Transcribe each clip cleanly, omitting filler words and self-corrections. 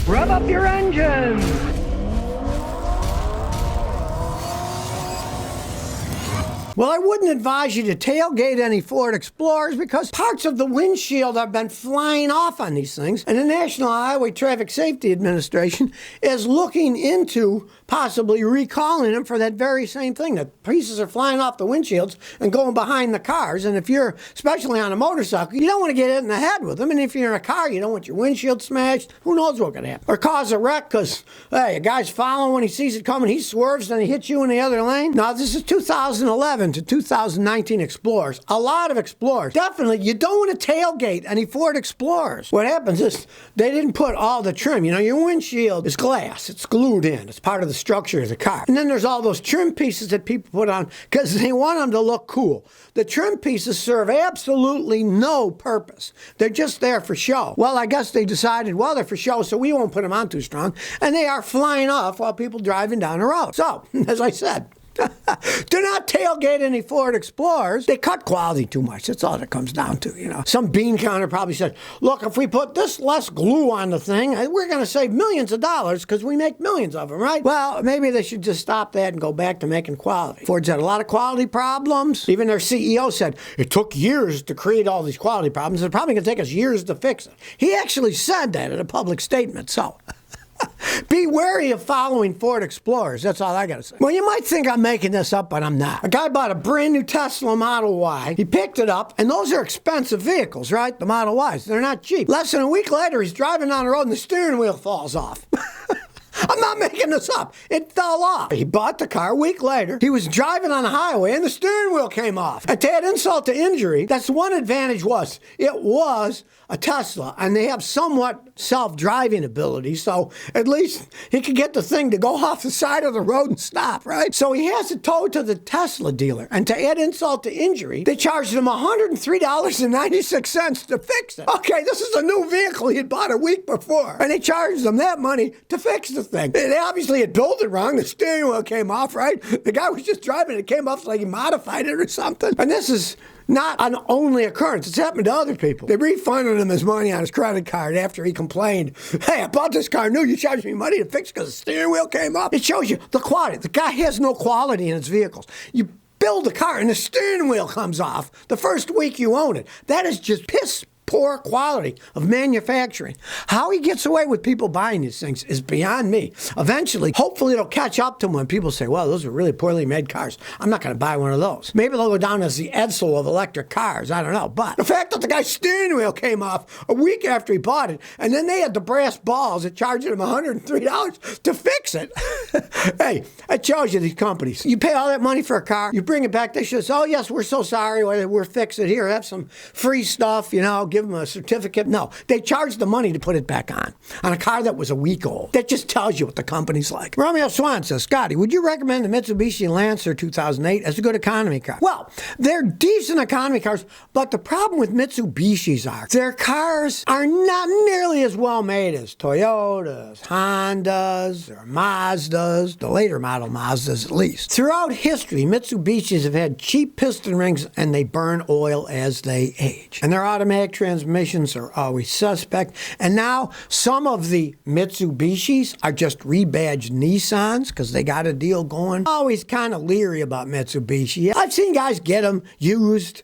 Rev up your engines! Well, I wouldn't advise you to tailgate any Ford Explorers because parts of the windshield have been flying off on these things, and the National Highway Traffic Safety Administration is looking into possibly recalling them for that very same thing. The pieces are flying off the windshields and going behind the cars, and if you're, especially on a motorcycle, you don't want to get hit in the head with them, and if you're in a car, you don't want your windshield smashed. Who knows what could happen? Or cause a wreck because, hey, a guy's following when he sees it coming, he swerves, and he hits you in the other lane. Now, this is 2011 to 2019 Explorers. A lot of Explorers. Definitely, you don't want to tailgate any Ford Explorers. What happens is they didn't put all the trim. You know, your windshield is glass. It's glued in. It's part of the structure of the car. And then there's all those trim pieces that people put on because they want them to look cool. The trim pieces serve absolutely no purpose. They're just there for show. Well, I guess they decided, well, they're for show, so we won't put them on too strong. And they are flying off while people driving down the road. So, as I said, do not tailgate any Ford Explorers. They cut quality too much. That's all it comes down to, you know. Some bean counter probably said, look, if we put this less glue on the thing, we're going to save millions of dollars because we make millions of them, right? Well, maybe they should just stop that and go back to making quality. Ford's had a lot of quality problems. Even their CEO said, it took years to create all these quality problems. It's probably going to take us years to fix it. He actually said that in a public statement, so... Be wary of following Ford Explorers. That's all I got to say. Well, you might think I'm making this up, but I'm not. A guy bought a brand new Tesla Model Y. He picked it up, and those are expensive vehicles, right? The Model Ys. They're not cheap. Less than a week later, he's driving down the road, and the steering wheel falls off. I'm not making this up. It fell off. He bought the car a week later. He was driving on the highway and the steering wheel came off. And to add insult to injury, that's one advantage was it was a Tesla and they have somewhat self-driving ability. So at least he could get the thing to go off the side of the road and stop, right? So he has it towed to the Tesla dealer. And to add insult to injury, they charged him $103.96 to fix it. Okay, this is a new vehicle he had bought a week before. And they charged him that money to fix the thing. They obviously had built it wrong. The steering wheel came off, right? The guy was just driving. It came off like he modified it or something. And this is not an only occurrence. It's happened to other people. They refunded him his money on his credit card after he complained, hey, I bought this car new. You charged me money to fix because the steering wheel came off. It shows you the quality. The guy has no quality in his vehicles. You build a car and the steering wheel comes off the first week you own it. That is just piss poor quality of manufacturing. How he gets away with people buying these things is beyond me. Eventually, hopefully it'll catch up to him when people say, well, those are really poorly made cars. I'm not going to buy one of those. Maybe they'll go down as the Edsel of electric cars. I don't know. But the fact that the guy's steering wheel came off a week after he bought it, and then they had the brass balls that charged him $103 to fix it. Hey, that shows you these companies. You pay all that money for a car, you bring it back, they should say, oh, yes, we're so sorry, we're fixing it here. Have some free stuff, give them a certificate. No, they charged the money to put it back on a car that was a week old. That just tells you what the company's like. Romeo Swan says, Scotty, would you recommend the Mitsubishi Lancer 2008 as a good economy car? Well, they're decent economy cars, but the problem with Mitsubishis are their cars are not nearly as well made as Toyotas, Hondas, or Mazdas, the later model Mazdas at least. Throughout history, Mitsubishis have had cheap piston rings and they burn oil as they age. And their automatic transmissions are always suspect. And now some of the Mitsubishis are just rebadged Nissans because they got a deal going. Always kind of leery about Mitsubishi. I've seen guys get them used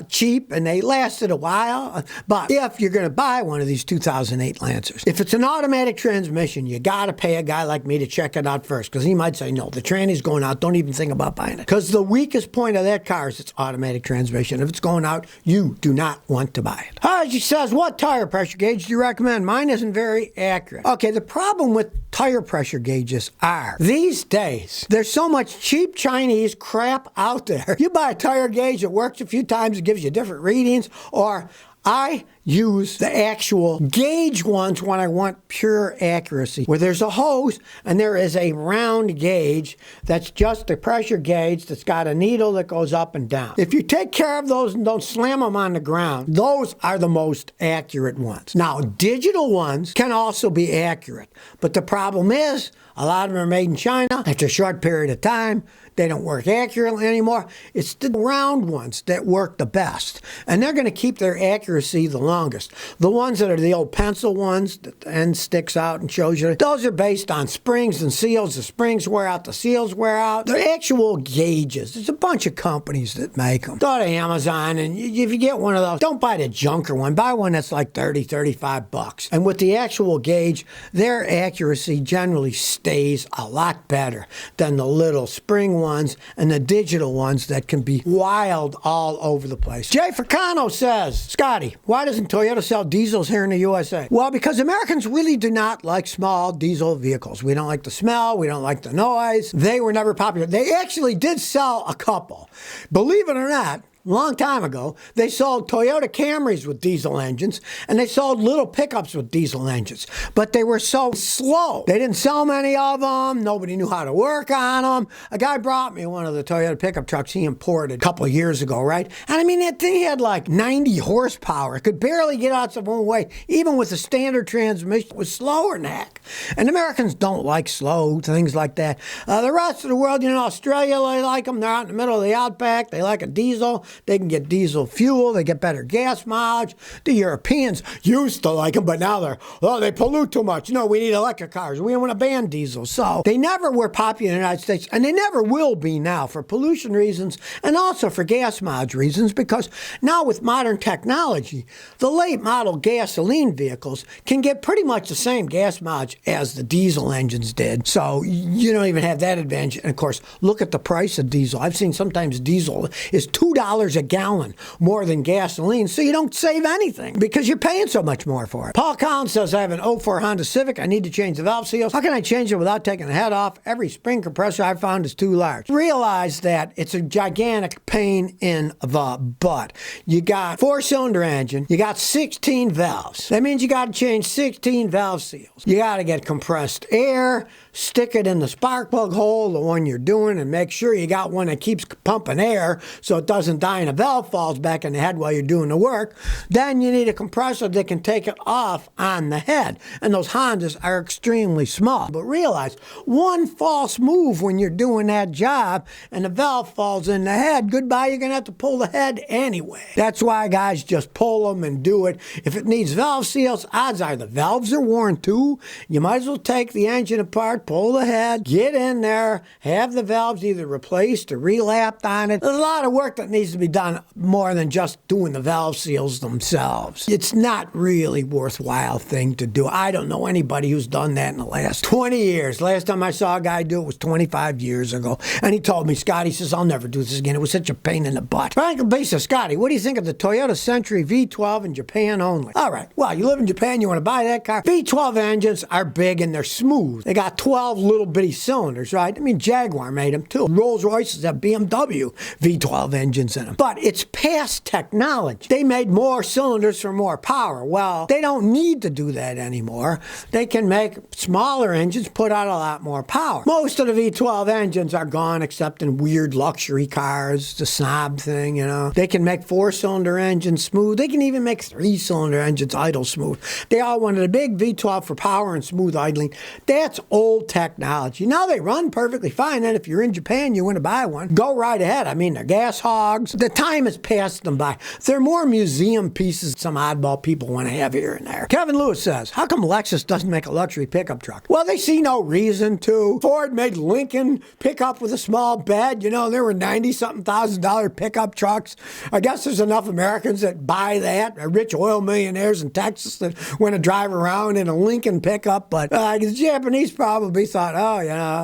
cheap and they lasted a while. But if you're going to buy one of these 2008 Lancers, if it's an automatic transmission, you got to pay a guy like me to check it out first because he might say, no, the tranny's going out. Don't even think about buying it. Because the weakest point of that car is its automatic transmission. If it's going out, you do not want to buy it. She says, what tire pressure gauge do you recommend? Mine isn't very accurate. Okay, the problem with tire pressure gauges are these days, there's so much cheap Chinese crap out there. You buy a tire gauge, it works a few times, it gives you different readings, or I use the actual gauge ones when I want pure accuracy, where there's a hose and there is a round gauge that's just a pressure gauge that's got a needle that goes up and down. If you take care of those and don't slam them on the ground, those are the most accurate ones. Now, digital ones can also be accurate, but the problem is a lot of them are made in China. After a short period of time, they don't work accurately anymore. It's the round ones that work the best, and they're going to keep their accuracy the longest. The ones that are the old pencil ones, that the end sticks out and shows you, those are based on springs and seals. The springs wear out, the seals wear out. They're actual gauges. There's a bunch of companies that make them. Go to Amazon, and if you get one of those, don't buy the junker one. Buy one that's like $30-$35. And with the actual gauge, their accuracy generally stays a lot better than the little spring ones and the digital ones that can be wild all over the place. Jay Fricano says, Scotty, why doesn't Toyota sell diesels here in the USA? Well, because Americans really do not like small diesel vehicles. We don't like the smell. We don't like the noise. They were never popular. They actually did sell a couple. Believe it or not, long time ago, they sold Toyota Camrys with diesel engines, and they sold little pickups with diesel engines. But they were so slow. They didn't sell many of them. Nobody knew how to work on them. A guy brought me one of the Toyota pickup trucks he imported a couple of years ago, right? And I mean, that thing had like 90 horsepower. It could barely get out its own way. Even with the standard transmission, it was slower than heck. And Americans don't like slow things like that. The rest of the world, Australia, they like them. They're out in the middle of the outback. They like a diesel. They can get diesel fuel. They get better gas mileage. The Europeans used to like them, but now they pollute too much. No, we need electric cars. We want to ban diesel. So they never were popular in the United States, and they never will be now for pollution reasons and also for gas mileage reasons, because now with modern technology, the late model gasoline vehicles can get pretty much the same gas mileage as the diesel engines did. So you don't even have that advantage. And of course, look at the price of diesel. I've seen sometimes diesel is $2 a gallon more than gasoline, so you don't save anything because you're paying so much more for it. Paul Collins says, I have an '04 Honda Civic. I need to change the valve seals. How can I change it without taking the head off? Every spring compressor I've found is too large. Realize that it's a gigantic pain in the butt. You got 4-cylinder engine. You got 16 valves. That means you got to change 16 valve seals. You got to get compressed air, stick it in the spark plug hole, the one you're doing, and make sure you got one that keeps pumping air so it doesn't die and a valve falls back in the head while you're doing the work. Then you need a compressor that can take it off on the head. And those Hondas are extremely small. But realize, one false move when you're doing that job and the valve falls in the head, goodbye, you're going to have to pull the head anyway. That's why guys just pull them and do it. If it needs valve seals, odds are the valves are worn too. You might as well take the engine apart, pull the head, get in there, have the valves either replaced or relapped on it. There's a lot of work that needs to be done more than just doing the valve seals themselves. It's not really worthwhile thing to do. I don't know anybody who's done that in the last 20 years. Last time I saw a guy do it was 25 years ago. And he told me, Scotty, says, I'll never do this again. It was such a pain in the butt. Frank B says, Scotty, what do you think of the Toyota Century V12 in Japan only? All right. Well, you live in Japan, you want to buy that car. V12 engines are big and they're smooth. They got 12 little bitty cylinders, right? I mean, Jaguar made them too. Rolls-Royces have BMW V12 engines in them. But it's past technology. They made more cylinders for more power. Well, they don't need to do that anymore. They can make smaller engines, put out a lot more power. Most of the V12 engines are gone except in weird luxury cars, the snob thing, They can make 4-cylinder engines smooth. They can even make 3-cylinder engines idle smooth. They all wanted a big V12 for power and smooth idling. That's old technology. Now they run perfectly fine, and if you're in Japan, you want to buy one, go right ahead. I mean, they're gas hogs. The time has passed them by. They're more museum pieces some oddball people want to have here and there. Kevin Lewis says, how come Lexus doesn't make a luxury pickup truck? Well, they see no reason to. Ford made Lincoln pickup with a small bed. There were $90-something thousand pickup trucks. I guess there's enough Americans that buy that, rich oil millionaires in Texas that want to drive around in a Lincoln pickup. But the Japanese probably thought,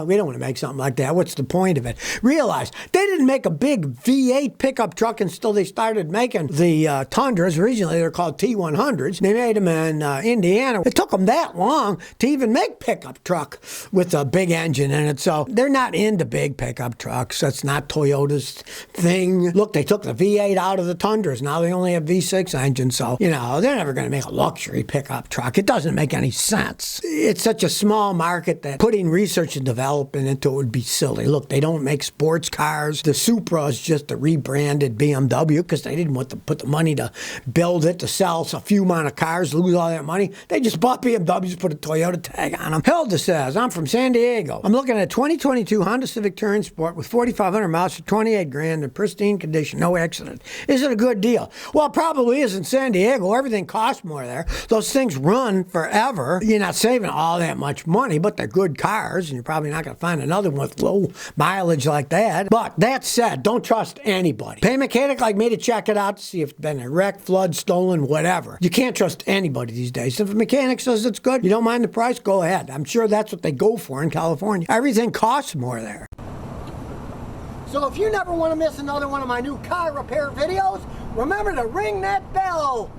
we don't want to make something like that. What's the point of it? Realize they didn't make a big V8 pickup truck until they started making the Tundras. Originally, they were called T100s. They made them in Indiana. It took them that long to even make pickup truck with a big engine in it. So they're not into big pickup trucks. That's not Toyota's thing. Look, they took the V8 out of the Tundras. Now they only have V6 engines. So, they're never going to make a luxury pickup truck. It doesn't make any sense. It's such a small market that putting research and development into it would be silly. Look, they don't make sports cars. The Supra is just a rebrand branded BMW because they didn't want to put the money to build it, to sell a few amount of cars, lose all that money. They just bought BMWs, put a Toyota tag on them. Hilda says, I'm from San Diego. I'm looking at a 2022 Honda Civic Touring Sport with 4,500 miles for 28 grand in pristine condition, no accident. Is it a good deal? Well, it probably is in San Diego. Everything costs more there. Those things run forever. You're not saving all that much money, but they're good cars, and you're probably not going to find another one with low mileage like that. But that said, don't trust anybody. Pay a mechanic like me to check it out to see if it's been a wreck, flood, stolen, whatever. You can't trust anybody these days. If a mechanic says it's good, you don't mind the price, go ahead. I'm sure that's what they go for in California. Everything costs more there. So if you never want to miss another one of my new car repair videos, remember to ring that bell.